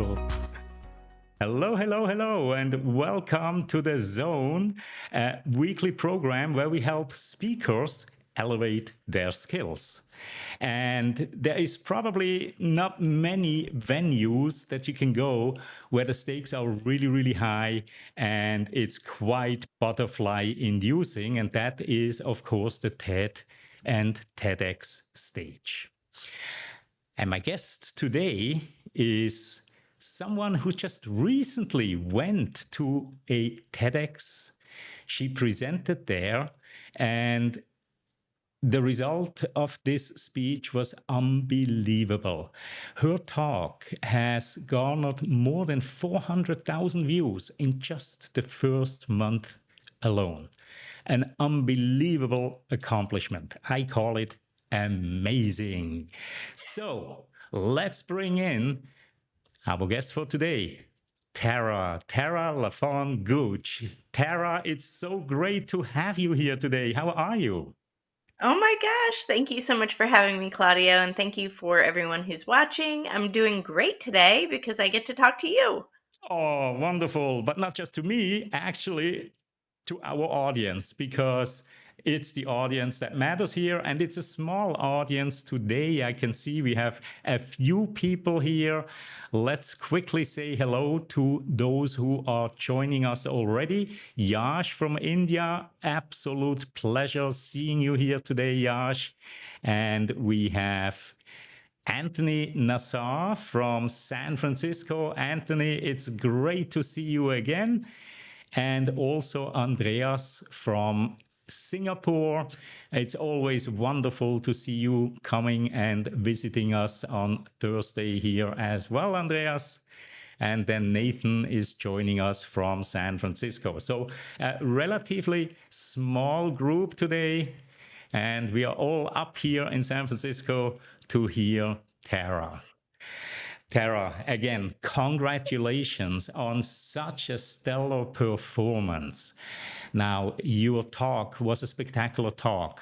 Cool. Hello, hello, hello, and welcome to The Zone, a weekly program where we help speakers elevate their skills. And there is probably not many venues that you can go where the stakes are really, really high and it's quite butterfly inducing. And that is, of course, the TED and TEDx stage. And my guest today is someone who just recently went to a TEDx. She presented there, and the result of this speech was unbelievable. Her talk has garnered more than 400,000 views in just the first month alone. An unbelievable accomplishment. I call it amazing. So let's bring in our guest for today, Tara LaFon Gooch. Tara, it's so great to have you here today. How are you? Oh my gosh, thank you so much for having me, Claudio, and thank you for everyone who's watching. I'm doing great today because I get to talk to you. Oh, wonderful. But not just to me, actually, to our audience, because it's the audience that matters here. And it's a small audience today. I can see we have a few people here. Let's quickly say hello to those who are joining us already. Yash from India, absolute pleasure seeing you here today, Yash. And we have Anthony Nassar from San Francisco. Anthony, it's great to see you again. And also Andreas from Singapore. It's always wonderful to see you coming and visiting us on Thursday here as well, Andreas. And then Nathan is joining us from San Francisco. So a relatively small group today. And we are all up here in San Francisco to hear Tara. Tara, again, congratulations on such a stellar performance. Now, your talk was a spectacular talk.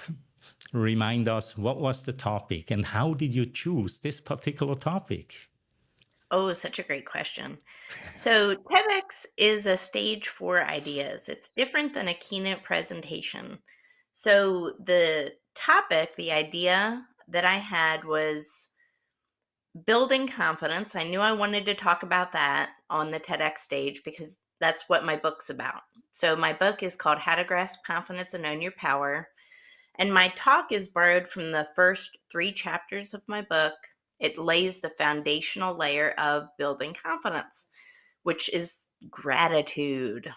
Remind us, what was the topic and how did you choose this particular topic? Oh, such a great question. So, TEDx is a stage for ideas. It's different than a keynote presentation. So, the topic, the idea that I had was building confidence. I knew I wanted to talk about that on the TEDx stage because that's what my book's about. So, my book is called How to Grasp Confidence and Own Your Power. And my talk is borrowed from the first 3 chapters of my book. It lays the foundational layer of building confidence, which is gratitude.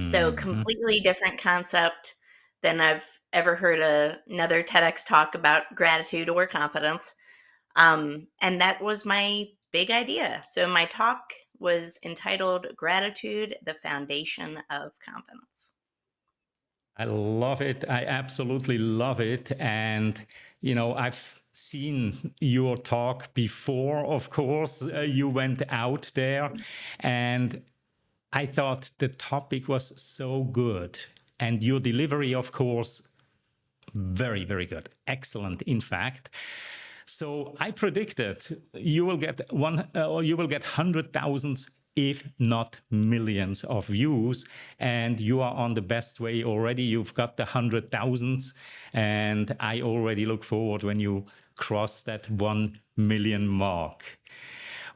So, Mhm. completely different concept than I've ever heard another TEDx talk about gratitude or confidence. And that was my big idea. So, my talk was entitled Gratitude, the Foundation of Confidence. I love it. I absolutely love it. And, you know, I've seen your talk before, of course. You went out there, and I thought the topic was so good. And your delivery, of course, very, very good. Excellent, in fact. So I predicted you will get or you will get 100,000s, if not millions of views, and you are on the best way already. You've got the 100,000s, and I already look forward when you cross that 1 million mark.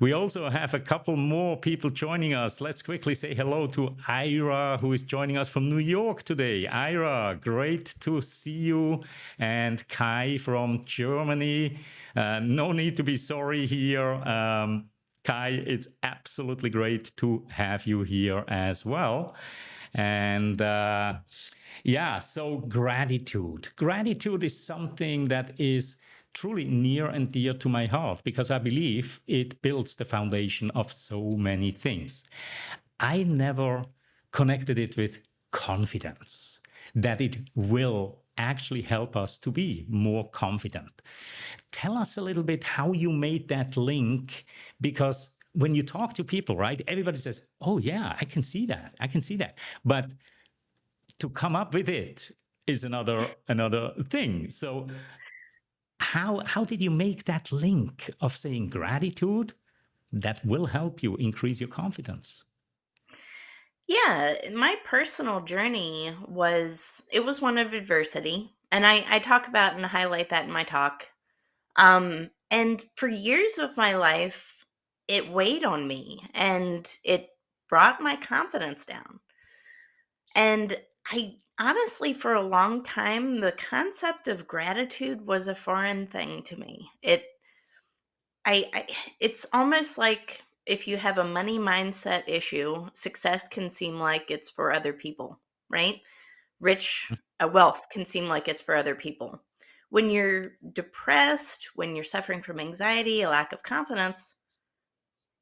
We also have a couple more people joining us. Let's quickly say hello to Ira, who is joining us from New York today. Ira, great to see you. And Kai from Germany. No need to be sorry here. Kai, it's absolutely great to have you here as well. And yeah, so gratitude. Gratitude is something that is truly near and dear to my heart because I believe it builds the foundation of so many things. I never connected it with confidence, that it will actually help us to be more confident. Tell us a little bit how you made that link, because when you talk to people, right, everybody says, oh yeah, I can see that, I can see that. But to come up with it is another thing. So how did you make that link of saying gratitude that will help you increase your confidence. Yeah, my personal journey was one of adversity, and I talk about and highlight that in my talk. And for years of my life, it weighed on me and it brought my confidence down. And I honestly, for a long time, the concept of gratitude was a foreign thing to me. I it's almost like if you have a money mindset issue, success can seem like it's for other people, right? Wealth can seem like it's for other people. When you're depressed, when you're suffering from anxiety, a lack of confidence,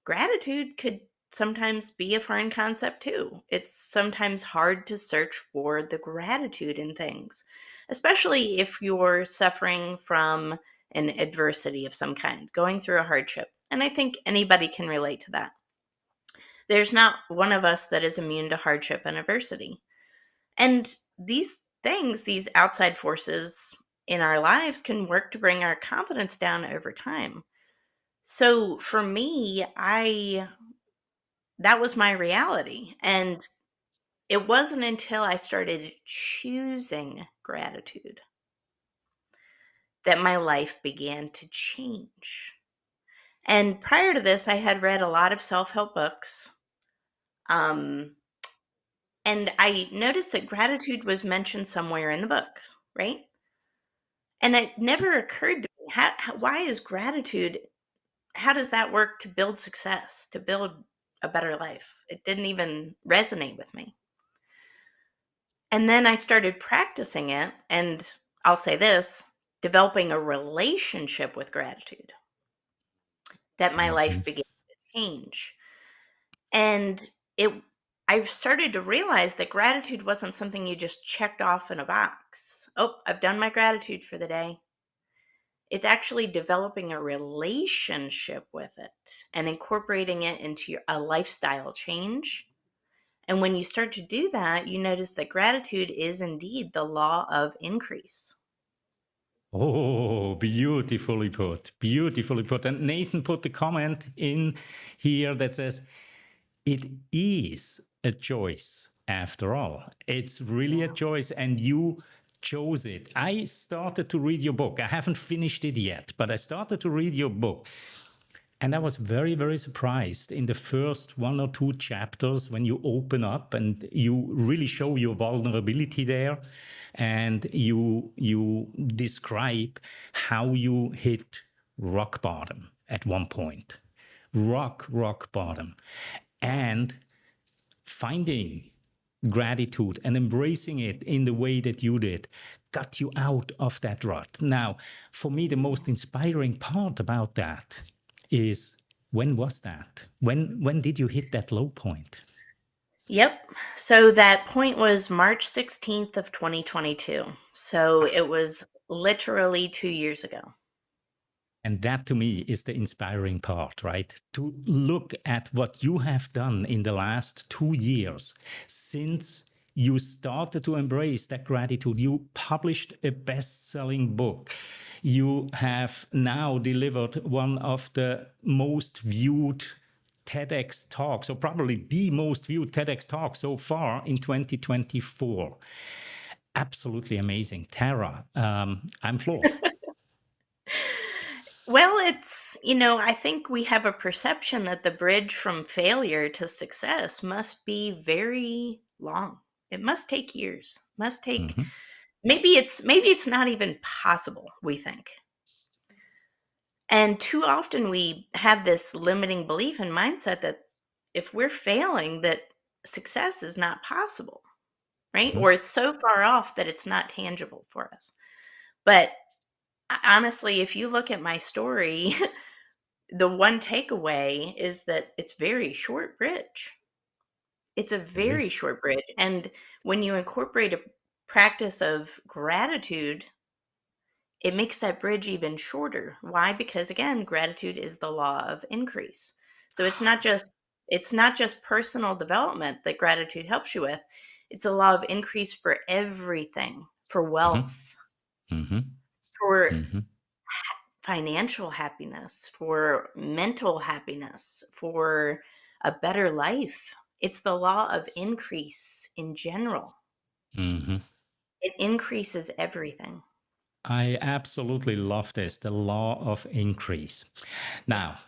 gratitude could sometimes be a foreign concept too. It's sometimes hard to search for the gratitude in things, especially if you're suffering from an adversity of some kind, going through a hardship. And I think anybody can relate to that. There's not one of us that is immune to hardship and adversity. And these things, these outside forces in our lives can work to bring our confidence down over time. So for me, I that was my reality. And it wasn't until I started choosing gratitude that my life began to change. And prior to this, I had read a lot of self help books. Um, and I noticed that gratitude was mentioned somewhere in the books, right? And it never occurred to me, why is gratitude, how does that work to build success, to build a better life? It didn't even resonate with me. And then I started practicing it, and I'll say this, developing a relationship with gratitude, that my Mhm. life began to change. And it I've started to realize that gratitude wasn't something you just checked off in a box. Oh, I've done my gratitude for the day. It's actually developing a relationship with it and incorporating it into a lifestyle change. And when you start to do that, you notice that gratitude is indeed the law of increase. Oh, beautifully put. Beautifully put. And Nathan put the comment in here that says, it is a choice after all. It's really a Yeah. choice, and you chose it. I started to read your book. I haven't finished it yet, but I started to read your book. And I was very, very surprised in the first one or two chapters when you open up and you really show your vulnerability there, and you describe how you hit rock bottom at one point. Rock bottom. Yeah. And finding gratitude and embracing it in the way that you did got you out of that rut. Now, for me, the most inspiring part about that is, when was that? When did you hit that low point? Yep. So that point was March 16th of 2022. So it was literally 2 years ago. And that to me is the inspiring part, right? To look at what you have done in the last 2 years since you started to embrace that gratitude. You published a best selling book. You have now delivered one of the most viewed TEDx talks, or probably the most viewed TEDx talk so far in 2024. Absolutely amazing. Tara, I'm floored. Well, I think we have a perception that the bridge from failure to success must be very long. It must take years. Must take Mhm. maybe it's not even possible, we think. And too often we have this limiting belief and mindset that if we're failing, that success is not possible, right? Mhm. Or it's so far off that it's not tangible for us. But honestly, if you look at my story, the one takeaway is that it's very short bridge. It's a It very is. short bridge. And when you incorporate a practice of gratitude, it makes that bridge even shorter. Why? Because again, gratitude is the law of increase. So it's not just personal development that gratitude helps you with. It's a law of increase for everything, for Mhm. wealth, Mhm. for Mhm. financial happiness, for mental happiness, for a better life. It's the law of increase in general. Mhm. It increases everything. I absolutely love this, the law of increase. Now,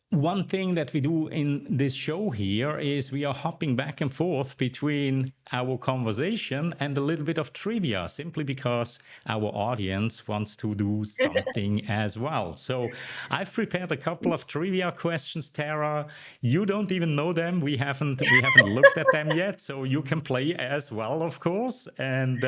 one thing that we do in this show here is we are hopping back and forth between our conversation and a little bit of trivia, simply because our audience wants to do something as well. So I've prepared a couple of trivia questions, Tara. You don't even know them. We haven't looked at them yet, so you can play as well, of course. And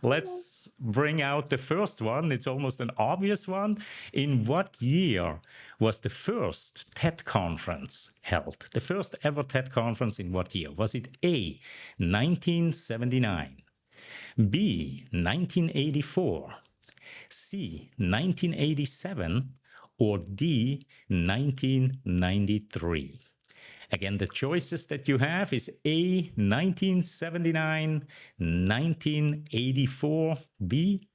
let's bring out the first one. It's almost an obvious one. In what year was the first TED conference held? The first ever TED conference in what year? Was it A, 1979, B, 1984, C, 1987, or D, 1993? Again, the choices that you have is A, 1979, 1984, B,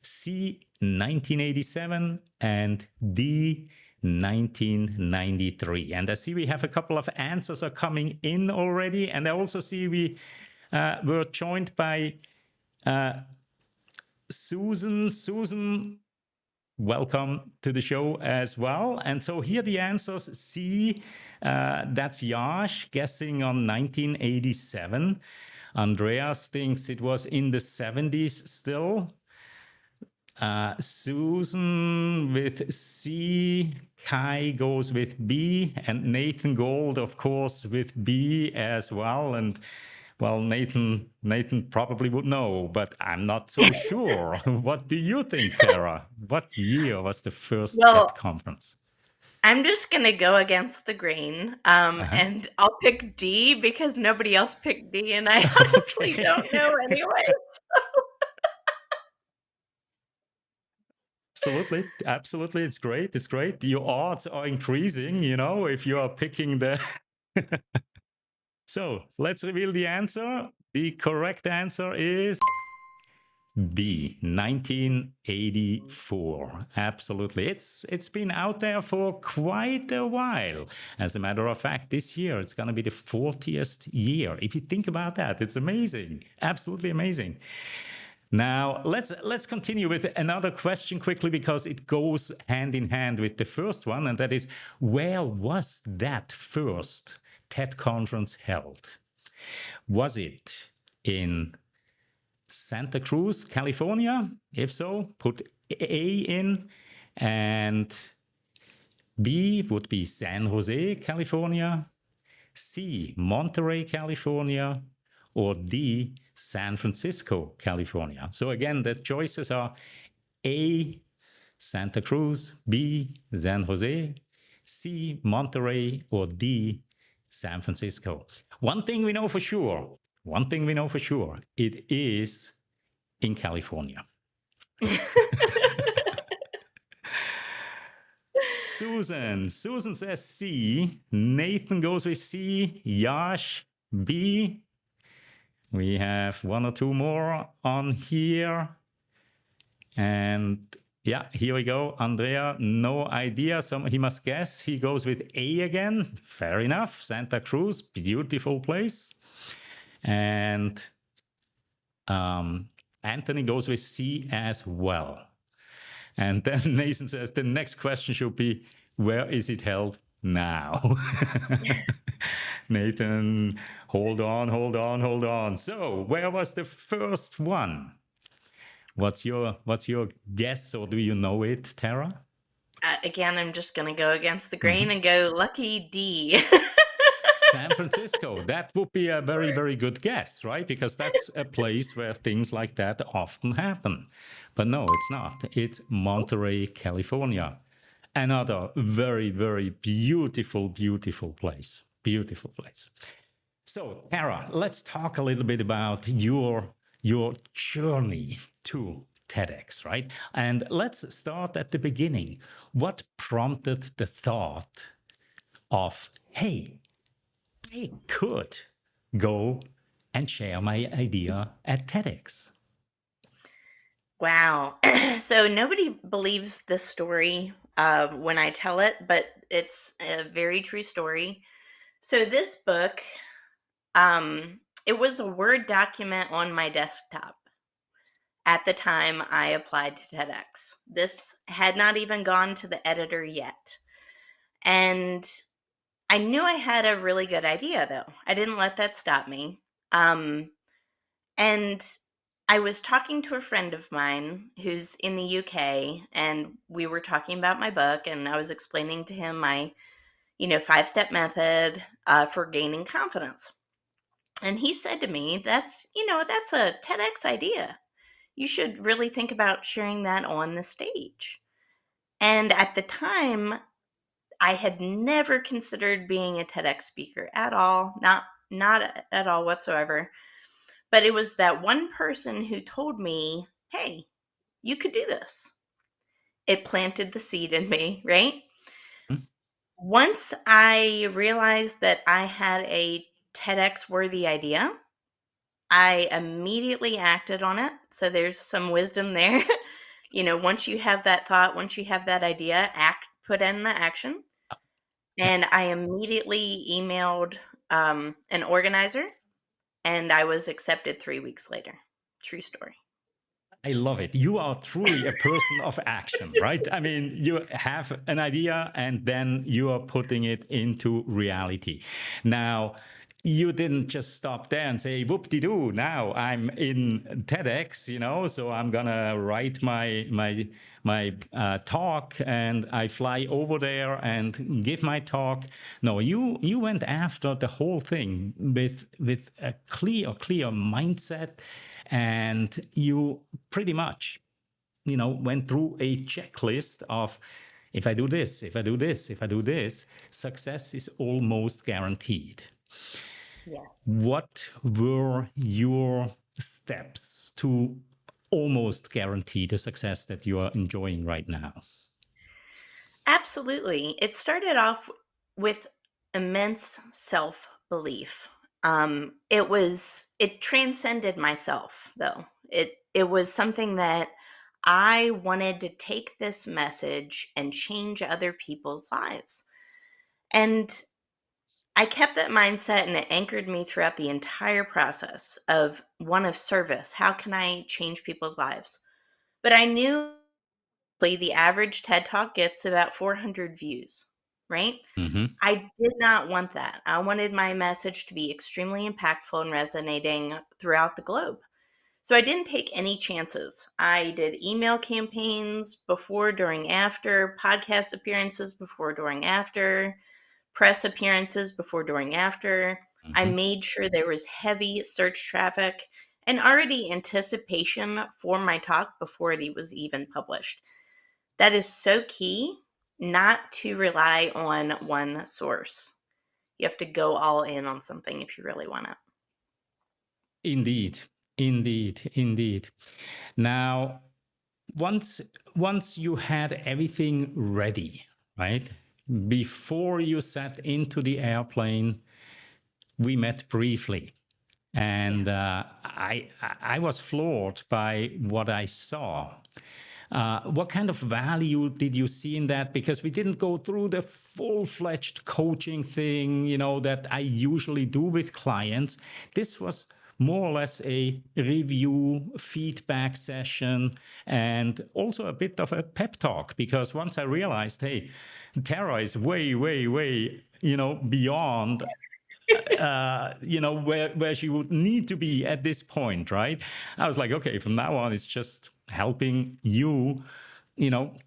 C, 1987, and D, 1993. And I see we have a couple of answers are coming in already. And I also see we were joined by Susan. Susan, welcome to the show as well. And so here are the answers. C, that's Yash guessing on 1987. Andreas thinks it was in the 70s still. Susan with C, Kai goes with B, and Nathan Gold, of course, with B as well. And well, Nathan probably would know, but I'm not so sure. What do you think, Tara? What year was the first TED Well, conference? I'm just gonna go against the grain, Uh-huh. and I'll pick D because nobody else picked D, and I honestly Okay. don't know anyway. Absolutely. Absolutely. It's great. It's great. Your odds are increasing, if you are picking the. So let's reveal the answer. The correct answer is B, 1984. Absolutely. It's been out there for quite a while. As a matter of fact, this year it's going to be the 40th year. If you think about that, it's amazing. Absolutely amazing. Now, let's continue with another question quickly because it goes hand in hand with the first one, and that is, where was that first TED conference held? Was it in Santa Cruz, California? If so, put A in, and B would be San Jose, California, C, Monterey, California, or D, San Francisco, California. So again, the choices are A, Santa Cruz, B, San Jose, C, Monterey, or D, San Francisco. One thing we know for sure, it is in California. Susan says C. Nathan goes with C. Yash, B. We have one or two more on here. And yeah, here we go. Andrea, no idea. He must guess. He goes with A again. Fair enough. Santa Cruz, beautiful place. And Anthony goes with C as well. And then Nathan says the next question should be, where is it held now? Nathan, hold on. So, where was the first one? What's your guess, or do you know it, Tara? Again, I'm just gonna go against the Mm-hmm. grain and go lucky D. San Francisco. That would be a very, very good guess, right? Because that's a place where things like that often happen. But no, it's not. It's Monterey, California. Another very, very beautiful, beautiful place. Beautiful place. So, Tara, let's talk a little bit about your journey to TEDx, right? And let's start at the beginning. What prompted the thought of, hey, I could go and share my idea at TEDx? Wow. So nobody believes this story when I tell it, but it's a very true story. So this book, it was a Word document on my desktop at the time I applied to TEDx. This had not even gone to the editor yet. And I knew I had a really good idea, though. I didn't let that stop me. Um, and I was talking to a friend of mine who's in the UK, and we were talking about my book, and I was explaining to him my, 5-step method for gaining confidence. And he said to me, that's a TEDx idea. You should really think about sharing that on the stage. And at the time, I had never considered being a TEDx speaker at all, not at all whatsoever. But it was that one person who told me, "Hey, you could do this." It planted the seed in me, right? Hmm? Once I realized that I had a TEDx worthy idea, I immediately acted on it. So there's some wisdom there. Once you have that thought, once you have that idea, put in the action. Yeah. And I immediately emailed an organizer, and I was accepted 3 weeks later. True story. I love it. You are truly a person of action, right? I mean, you have an idea and then you are putting it into reality. Now, you didn't just stop there and say, whoop-de-doo, now I'm in TEDx, so I'm gonna write my talk and I fly over there and give my talk. No, you went after the whole thing with a clear mindset, and you pretty much went through a checklist of, if I do this, if I do this, if I do this, success is almost guaranteed. Yeah. What were your steps to almost guarantee the success that you are enjoying right now? Absolutely. It started off with immense self-belief. It transcended myself though. It was something that I wanted to take this message and change other people's lives. And I kept that mindset and it anchored me throughout the entire process of one of service. How can I change people's lives? But I knew the average TED Talk gets about 400 views, right? Hmm. I did not want that. I wanted my message to be extremely impactful and resonating throughout the globe. So I didn't take any chances. I did email campaigns before, during, after, podcast appearances before, during, after, press appearances before, during, after. I Hmm. made sure there was heavy search traffic and already anticipation for my talk before it was even published. That is so key, not to rely on one source. You have to go all in on something if you really want it. Indeed, indeed. Now, once once you had everything ready, right? Before you sat into the airplane, we met briefly, Yeah. and I was floored by what I saw. What kind of value did you see in that? Because we didn't go through the full-fledged coaching thing, that I usually do with clients. This was more or less a review, feedback session, and also a bit of a pep talk. Because once I realized, hey, Tara is way, way, way, beyond where she would need to be at this point, right? I was like, okay, from now on, it's just helping you,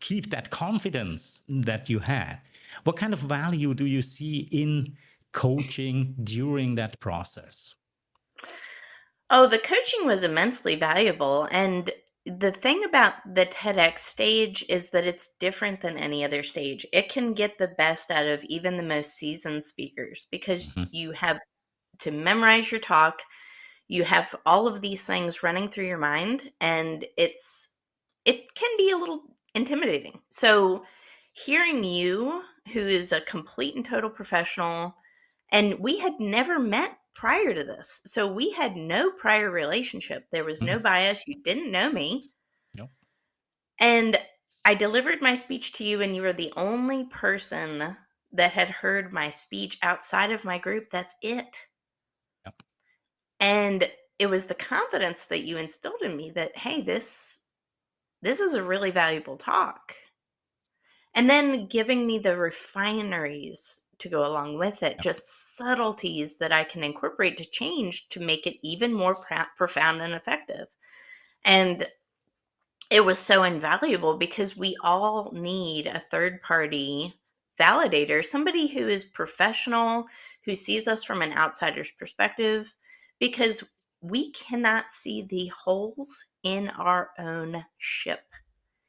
keep that confidence that you had. What kind of value do you see in coaching during that process? Oh, the coaching was immensely valuable. And the thing about the TEDx stage is that it's different than any other stage. It can get the best out of even the most seasoned speakers because Mhm. you have to memorize your talk. You have all of these things running through your mind, and it can be a little intimidating. So hearing you, who is a complete and total professional, and we had never met prior to this. So we had no prior relationship. There was no Mm. bias. You didn't know me. And I delivered my speech to you, and you were the only person that had heard my speech outside of my group. That's it. Yep. And it was the confidence that you instilled in me that, hey, this is a really valuable talk. And then giving me the refineries to go along with it, Yep. just subtleties that I can incorporate to change to make it even more profound and effective. And it was so invaluable because we all need a third party validator, somebody who is professional, who sees us from an outsider's perspective, because we cannot see the holes in our own ship.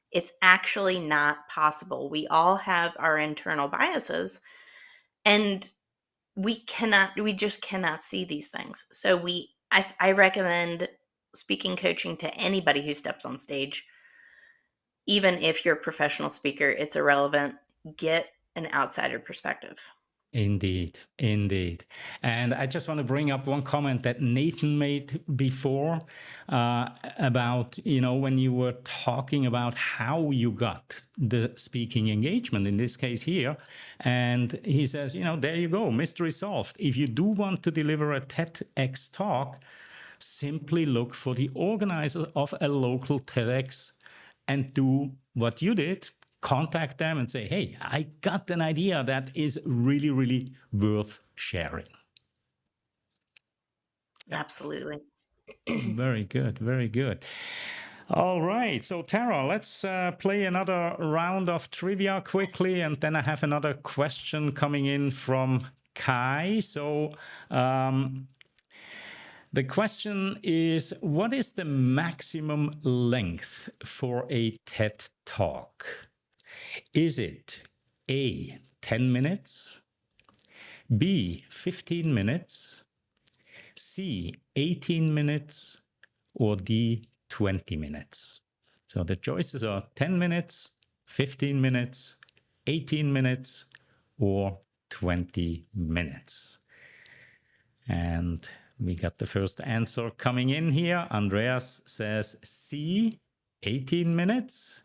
It's actually not possible. We all have our internal biases, and we just cannot see these things. So I recommend speaking coaching to anybody who steps on stage. Even if you're a professional speaker, it's irrelevant. Get an outsider perspective. Indeed, indeed. And I just want to bring up one comment that Nathan made before about, when you were talking about how you got the speaking engagement, in this case here. And he says, there you go, mystery solved. If you do want to deliver a TEDx talk, simply look for the organizer of a local TEDx and do what you did. Contact them and say, hey, I got an idea that is really, really worth sharing. Yeah. Absolutely. Very good. Very good. All right. So, Tara, let's play another round of trivia quickly. And then I have another question coming in from Kai. So, the question is, what is the maximum length for a TED Talk? Is it A, 10 minutes, B, 15 minutes, C, 18 minutes, or D, 20 minutes? So the choices are 10 minutes, 15 minutes, 18 minutes, or 20 minutes. And we got the first answer coming in here. Andreas says C, 18 minutes.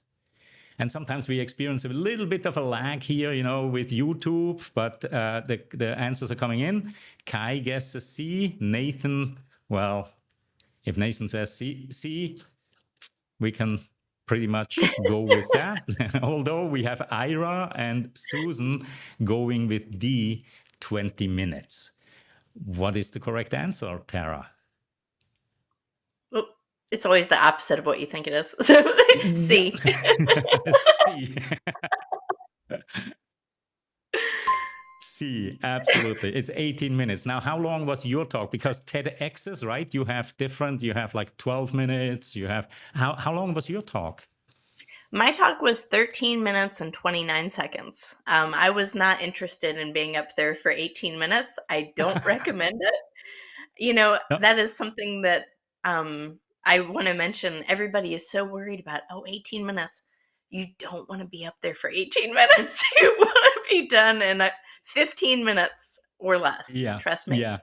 And sometimes we experience a little bit of a lag here, with YouTube, but the answers are coming in. Kai guesses C. Nathan, well, if Nathan says C, we can pretty much go with that. Although we have Ira and Susan going with D, 20 minutes. What is the correct answer, Tara? Well, it's always the opposite of what you think it is. So C. C. C, absolutely. It's 18 minutes. Now, how long was your talk? Because TEDx's, right? You have like 12 minutes. How long was your talk? My talk was 13 minutes and 29 seconds. I was not interested in being up there for 18 minutes. I don't recommend it. No. That is something that I want to mention. Everybody is so worried about, 18 minutes. You don't want to be up there for 18 minutes. You want to be done in 15 minutes or less. Yeah, Trust me. yeah.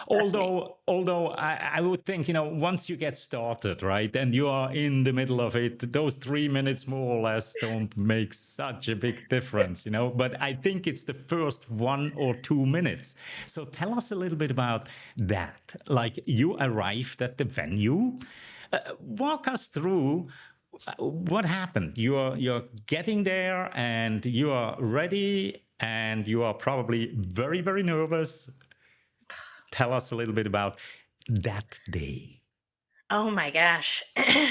Trust me. Although I would think, once you get started, right, and you are in the middle of it, those 3 minutes more or less don't make such a big difference, But I think it's the first 1 or 2 minutes. So tell us a little bit about that. Like, you arrived at the venue. Walk us through what happened. You're getting there and you are ready and you are probably very, very nervous. Tell us a little bit about that day. Oh my gosh.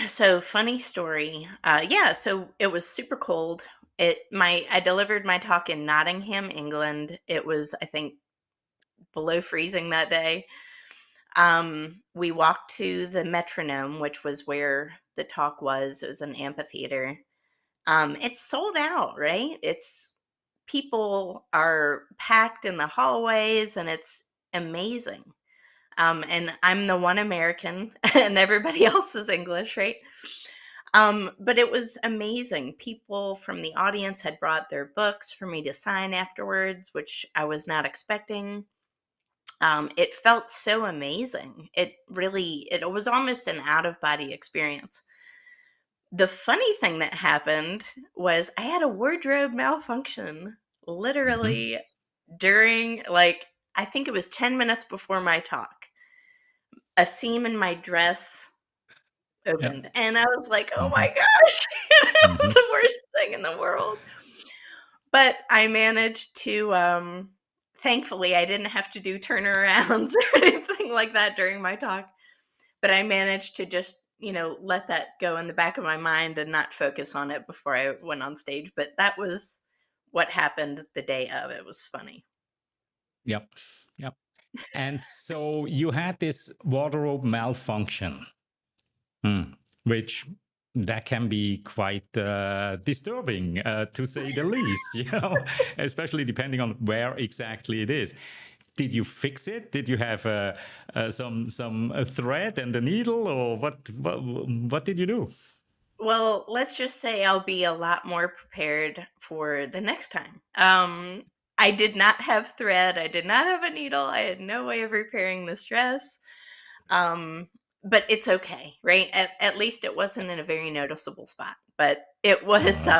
So funny story. Yeah, so it was super cold. I delivered my talk in Nottingham, England. It was, I think, below freezing that day. We walked to the Metronome, which was where the talk was. It was an amphitheater. It's sold out, right? It's People are packed in the hallways, and it's amazing. And I'm the one American, and everybody else is English, right? But it was amazing. People from the audience had brought their books for me to sign afterwards, which I was not expecting. It felt so amazing. It was almost an out of body experience. The funny thing that happened was I had a wardrobe malfunction Hmm. literally during, like, I think it was 10 minutes before my talk. A seam in my dress Yeah. opened, and I was like, "Oh Hmm. my gosh," Hmm. the worst thing in the world. But I managed to, thankfully, I didn't have to do turnarounds or anything like that during my talk, but I managed to just, let that go in the back of my mind and not focus on it before I went on stage, but that was what happened the day of. It was funny. Yep. Yep. And so you had this wardrobe malfunction. Hmm. Which that can be quite disturbing, to say the least, especially depending on where exactly it is. Did you fix it? Did you have some thread and a needle, or what did you do? Well, let's just say I'll be a lot more prepared for the next time. I did not have thread. I did not have a needle. I had no way of repairing this dress. Um, but it's okay, right? At least it wasn't in a very noticeable spot. But All right.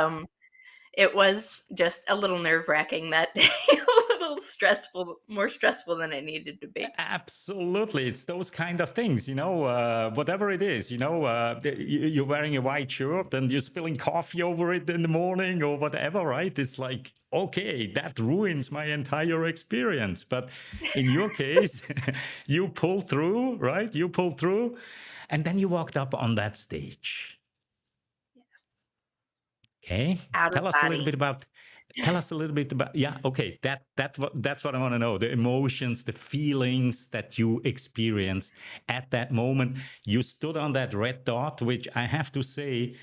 it was just a little nerve wracking that day, a little stressful, more stressful than it needed to be. Absolutely, it's those kind of things, whatever it is, you're wearing a white shirt and you're spilling coffee over it in the morning or whatever, right? It's like, okay, that ruins my entire experience. But in your case, you pulled through, right? You pulled through, and then you walked up on that stage. Yes. Okay, Out of tell us a little body. bit about. Tell us a little bit about. Yeah, okay. That's what I want to know. The emotions, the feelings that you experienced at that moment. You stood on that red dot, which I have to say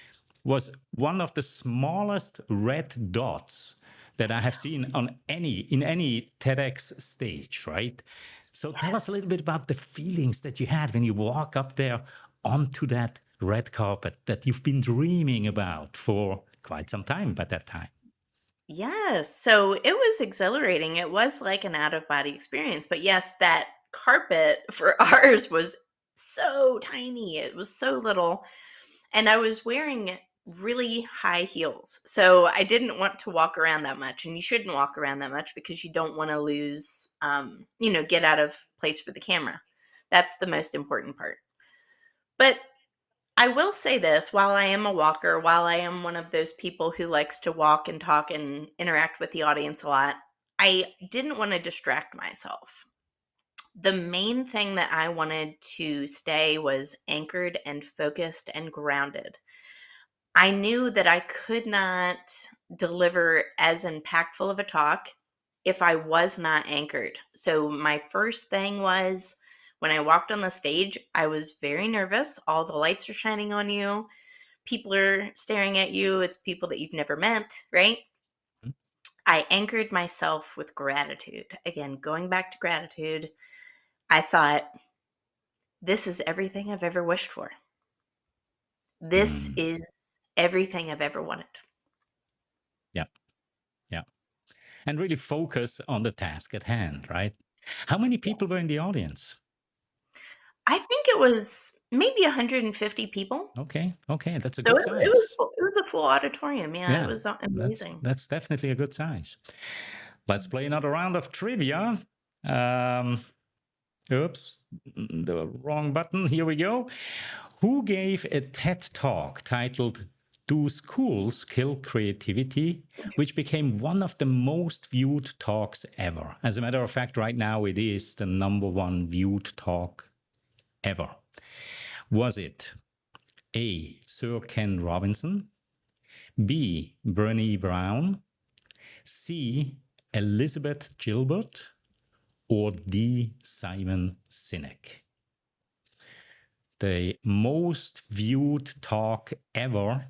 was one of the smallest red dots that I have seen on any TEDx stage. Right. So tell us a Yes. little bit about the feelings that you had when you walk up there onto that red carpet that you've been dreaming about for quite some time by that time. Yes. So it was exhilarating. It was like an out of body experience. But yes, that carpet for ours was so tiny. It was so little. And I was wearing really high heels. So I didn't want to walk around that much. And you shouldn't walk around that much because you don't want to lose, get out of place for the camera. That's the most important part. But I will say this, while I am a walker, while I am one of those people who likes to walk and talk and interact with the audience a lot, I didn't want to distract myself. The main thing that I wanted to stay was anchored and focused and grounded. I knew that I could not deliver as impactful of a talk if I was not anchored. So, my first thing was when I walked on the stage, I was very nervous. All the lights are shining on you, people are staring at you. It's people that you've never met, right? I anchored myself with gratitude. Again, going back to gratitude, I thought, this is everything I've ever wished for. This Mm, is everything I've ever wanted. yeah, yeah. And really focus on the task at hand, right? How many Yeah. people were in the audience? I think it was maybe 150 people. Okay, okay, that's a So good it was size. full, it was a full auditorium. Yeah, it Yeah, was that's amazing. that's definitely a good size. Let's play another round of trivia. Um, Oops, the wrong button. Here we go. Who gave a TED talk titled Do Schools Kill Creativity, which became one of the most viewed talks ever? As a matter of fact, right now it is the number one viewed talk ever. Was it A. Sir Ken Robinson, B. Brené Brown, C. Elizabeth Gilbert, or D. Simon Sinek? The most viewed talk ever.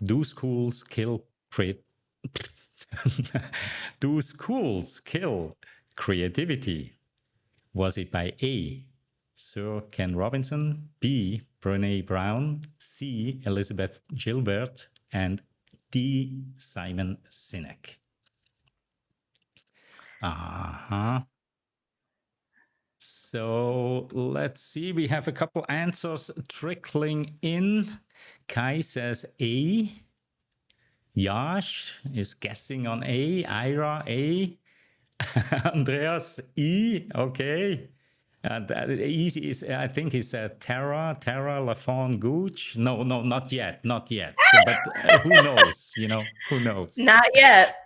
Do schools kill create? Do schools kill creativity? Was it by A. Sir Ken Robinson, B. Brene Brown, C. Elizabeth Gilbert, and D. Simon Sinek? Uh huh. So let's see. We have a couple answers trickling in. Kai says A. Yash is guessing on A. Ira, A. Andreas, E. Okay. And easy is, I think, is Tara LaFon Gooch. No, not yet, not yet. But who knows? Who knows? Not yet.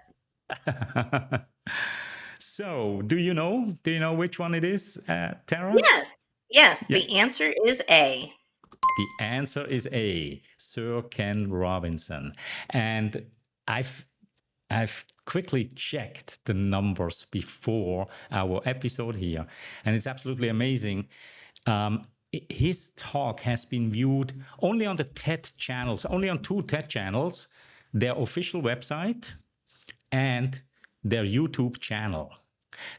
So, do you know? Do you know which one it is, Tara? Yes. Yes. Yeah. The answer is A. The answer is A. Sir Ken Robinson, and I've I've quickly checked the numbers before our episode here, and it's absolutely amazing. His talk has been viewed only on the TED channels, only on 2 TED channels, their official website and their YouTube channel.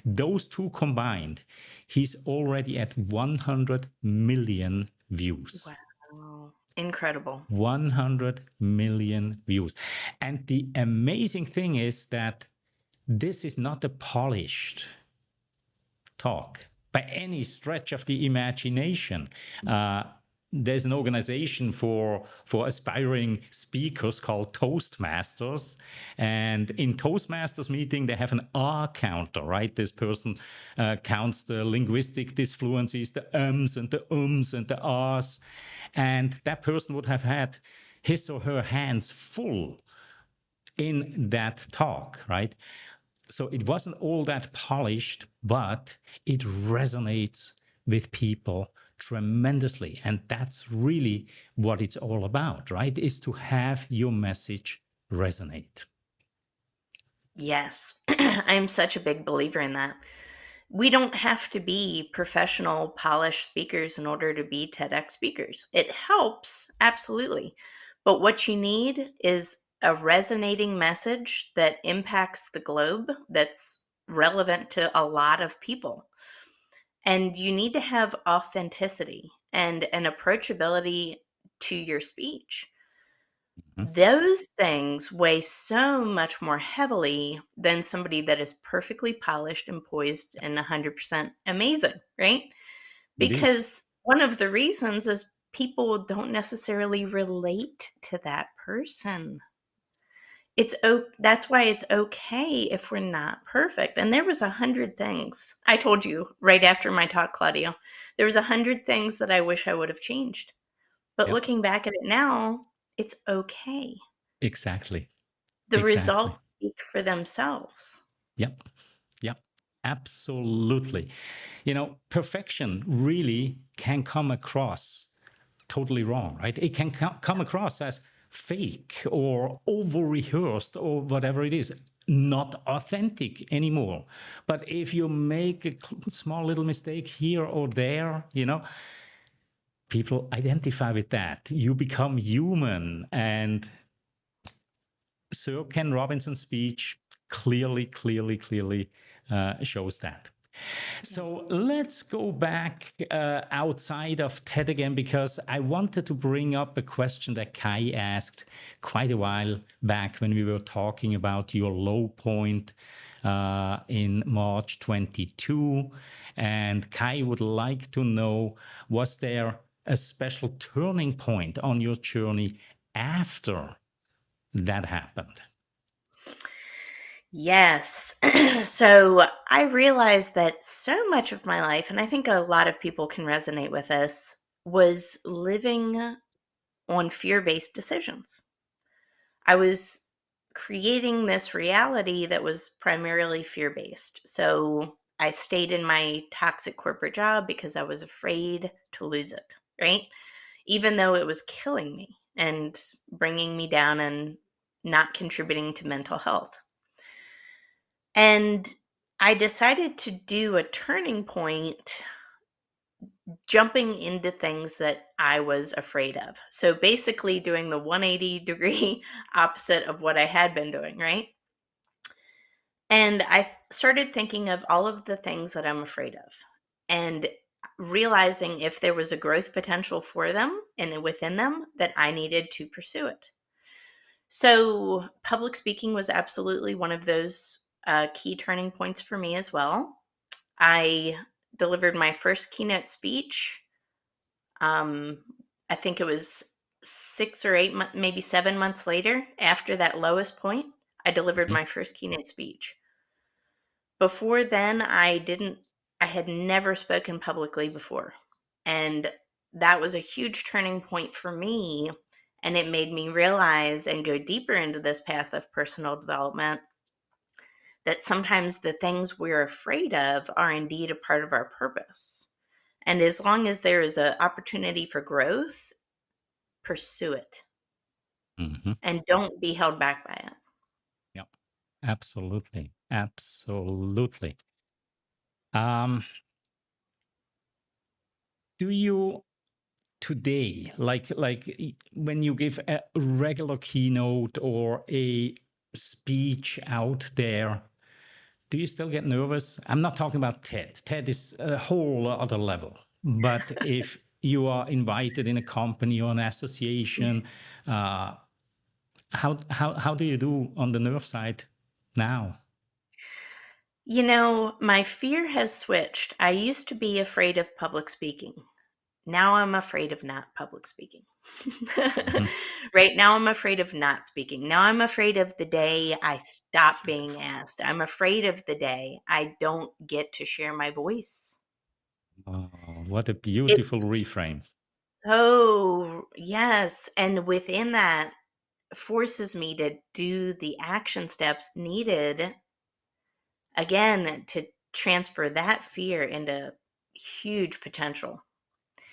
Those 2 combined, he's already at 100 million views. Wow. Incredible. 100 million views. And the amazing thing is that this is not a polished talk by any stretch of the imagination. There's an organization for aspiring speakers called Toastmasters, and in Toastmasters meeting they have an R counter, right? This person counts the linguistic disfluencies, the ums and the ahs, and that person would have had his or her hands full in that talk, right? So it wasn't all that polished, but it resonates with people tremendously. And that's really what it's all about, right? Is to have your message resonate. Yes. I'm such a big believer in that. We don't have to be professional, polished speakers in order to be TEDx speakers. It helps, absolutely. But what you need is a resonating message that impacts the globe, that's relevant to a lot of people. And you need to have authenticity and an approachability to your speech. Mhm. Those things weigh so much more heavily than somebody that is perfectly polished and poised and 100% amazing, right? Indeed. Because one of the reasons is people don't necessarily relate to that person. That's why it's okay if we're not perfect. And there was 100 things I told you right after my talk, Claudio. There was 100 things that I wish I would have changed. But Yep. looking back at it now, it's okay. Exactly. The Exactly. results speak for themselves. Yep. Yep. Absolutely. Perfection really can come across totally wrong, right? It can come across as fake or over rehearsed or whatever it is, not authentic anymore. But if you make a small little mistake here or there, people identify with that. You become human. And Sir Ken Robinson's speech clearly shows that. So let's go back outside of TED again, because I wanted to bring up a question that Kai asked quite a while back when we were talking about your low point in March 22. And Kai would like to know, was there a special turning point on your journey after that happened? Yes. So I realized that so much of my life, and I think a lot of people can resonate with this, was living on fear based decisions. I was creating this reality that was primarily fear based. So I stayed in my toxic corporate job because I was afraid to lose it, right? Even though it was killing me and bringing me down and not contributing to mental health. And I decided to do a turning point jumping into things that I was afraid of. So basically doing the 180-degree opposite of what I had been doing, right? And I started thinking of all of the things that I'm afraid of and realizing if there was a growth potential for them and within them that I needed to pursue it. So public speaking was absolutely one of those key turning points for me as well. I delivered my first keynote speech. I think it was 6 or 8 months, maybe 7 months later, after that lowest point, I delivered Mhm. my first keynote speech. Before then, I had never spoken publicly before. And that was a huge turning point for me. And it made me realize and go deeper into this path of personal development that sometimes the things we're afraid of are indeed a part of our purpose. And as long as there is an opportunity for growth, pursue it Mhm. and don't be held back by it. Yeah, absolutely. Absolutely. Um, do you today, when you give a regular keynote or a speech out there, do you still get nervous? I'm not talking about TED. TED is a whole other level. But if you are invited in a company or an association, uh, how do you do on the nerve side now? You know, my fear has switched. I used to be afraid of public speaking. Now I'm afraid of not public speaking. Mhm. Right now, I'm afraid of not speaking. Now I'm afraid of the day I stop being Beautiful. asked. I'm afraid of the day I don't get to share my voice. Oh, what a beautiful It's reframe. yes. And within that, forces me to do the action steps needed again to transfer that fear into huge potential.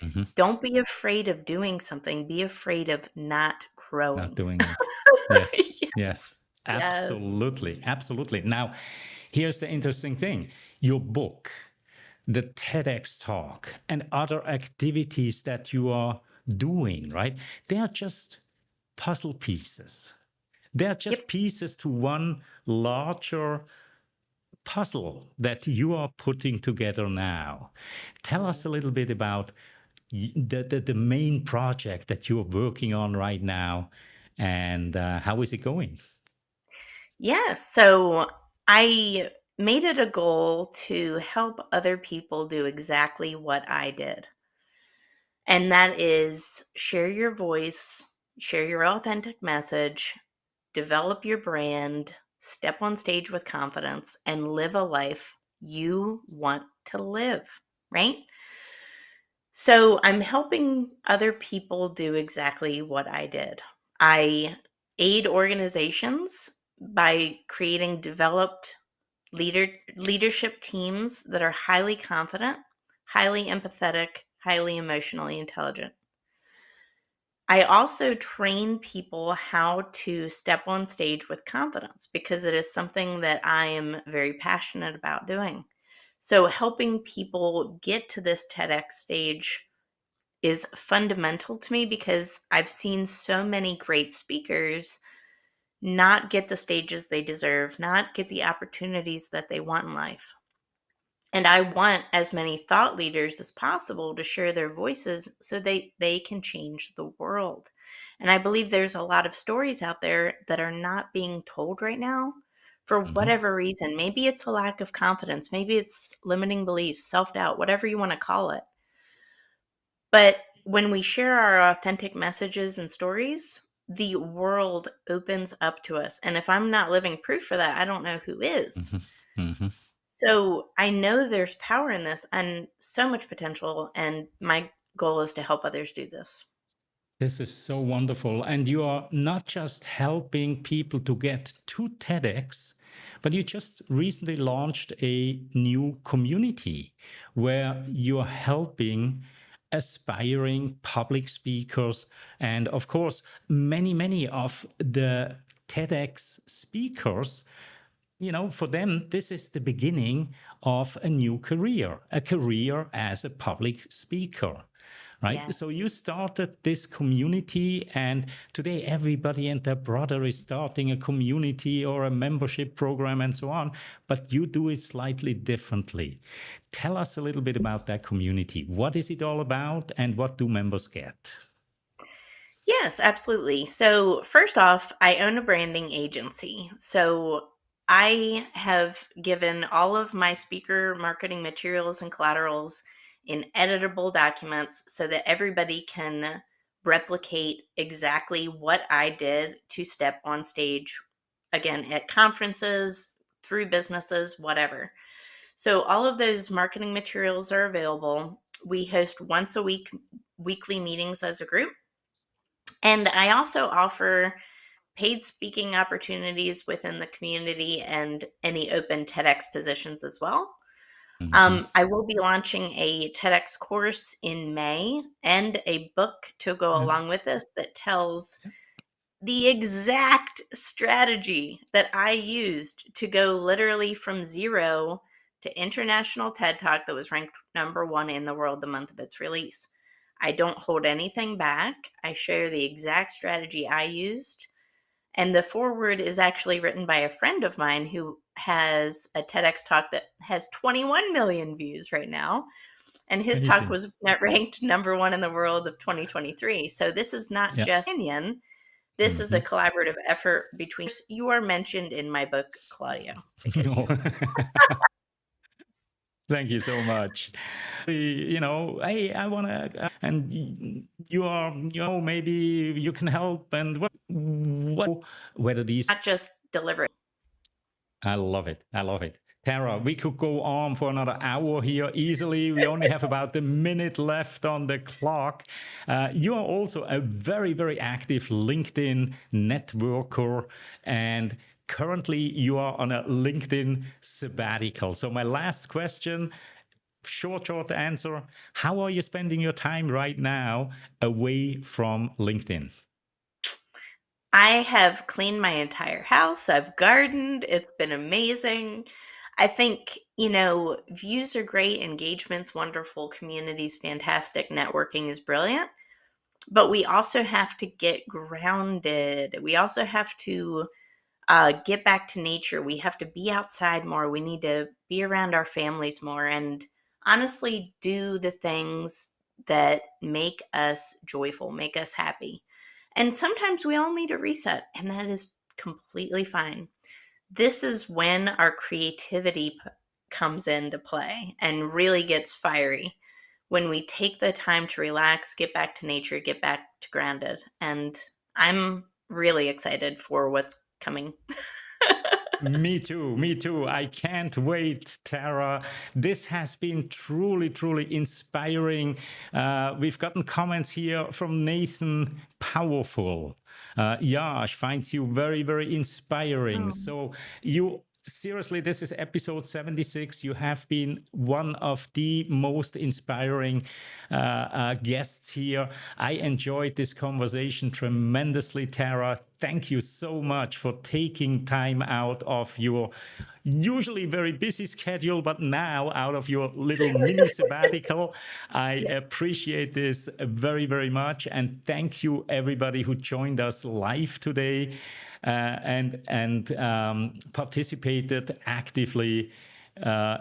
Mhm. Don't be afraid of doing something, be afraid of not Not growing. doing it. Yes, yes, Yes, yes. absolutely, absolutely. Now, here's the interesting thing. Your book, the TEDx Talk, and other activities that you are doing, right? They are just puzzle pieces. They are just Yep. pieces to one larger puzzle that you are putting together now. Tell us a little bit about the main project that you're working on right now, and how is it going? Yes. So I made it a goal to help other people do exactly what I did. And that is share your voice, share your authentic message, develop your brand, step on stage with confidence, and live a life you want to live, right? So I'm helping other people do exactly what I did. I aid organizations by creating developed leadership teams that are highly confident, highly empathetic, highly emotionally intelligent. I also train people how to step on stage with confidence because it is something that I am very passionate about doing. So, helping people get to this TEDx stage is fundamental to me because I've seen so many great speakers not get the stages they deserve, not get the opportunities that they want in life. And I want as many thought leaders as possible to share their voices so they can change the world. And I believe there's a lot of stories out there that are not being told right now for Mhm. whatever reason. Maybe it's a lack of confidence, maybe it's limiting beliefs, self-doubt, whatever you want to call it. But when we share our authentic messages and stories, the world opens up to us. And if I'm not living proof for that, I don't know who is. Mhm. Mhm. So I know there's power in this and so much potential. And my goal is to help others do this. This is so wonderful. And you are not just helping people to get to TEDx, but you just recently launched a new community where you're helping aspiring public speakers. And of course, many of the TEDx speakers, for them, this is the beginning of a new career, a career as a public speaker, right? Yes. So you started this community, and today everybody and their brother is starting a community or a membership program and so on, but you do it slightly differently. Tell us a little bit about that community. What is it all about, and what do members get? Yes, absolutely. So, first off, I own a branding agency. So, I have given all of my speaker marketing materials and collaterals in editable documents so that everybody can replicate exactly what I did to step on stage, again, at conferences, through businesses, whatever. So all of those marketing materials are available. We host once a week, weekly meetings as a group. And I also offer paid speaking opportunities within the community and any open TEDx positions as well. Mhm. I will be launching a TEDx course in May and a book to go Yeah. along with this that tells the exact strategy that I used to go literally from zero to international TED Talk that was ranked #1 in the world the month of its release. I don't hold anything back. I share the exact strategy I used. And the foreword is actually written by a friend of mine who has a TEDx talk that has 21 million views right now. And his talk Amazing. was ranked #1 in the world of 2023. So this is not Yeah. just opinion. This is a Mhm. collaborative effort between you are mentioned in my book, Claudio, because you Thank you so much. Hey, I want to, and you are, maybe you can help. And whether these, not just deliver it. I love it. I love it. Tara, we could go on for another hour here easily. We only have about a minute left on the clock. You are also a very, very active LinkedIn networker, and currently you are on a LinkedIn sabbatical. So, my last question, short answer: how are you spending your time right now away from LinkedIn? I have cleaned my entire house. I've gardened. It's been amazing. I think, views are great, engagement's wonderful, community's fantastic, networking is brilliant. But we also have to get grounded. We also have to get back to nature. We have to be outside more. We need to be around our families more and honestly do the things that make us joyful, make us happy. And sometimes we all need a reset, and that is completely fine. This is when our creativity comes into play and really gets fiery when we take the time to relax, get back to nature, get back to grounded. And I'm really excited for what's coming. Me too. Me too. I can't wait, Tara. This has been truly, truly inspiring. We've gotten comments here from Nathan. Powerful. Yash finds you very, very inspiring. Oh. So you. Seriously, this is episode 76. You have been one of the most inspiring guests here. I enjoyed this conversation tremendously, Tara. Thank you so much for taking time out of your usually very busy schedule, but now out of your little mini sabbatical. I appreciate this very, very much. And thank you, everybody who joined us live today and participated actively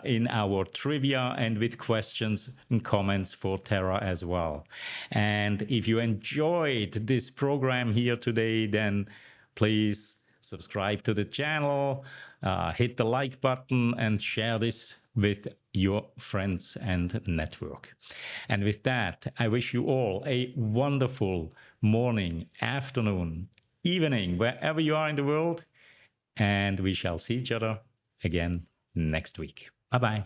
in our trivia and with questions and comments for Tara as well. And if you enjoyed this program here today, then please subscribe to the channel, hit the like button, and share this with your friends and network. And with that, I wish you all a wonderful morning, afternoon, evening, wherever you are in the world. And we shall see each other again next week. Bye bye.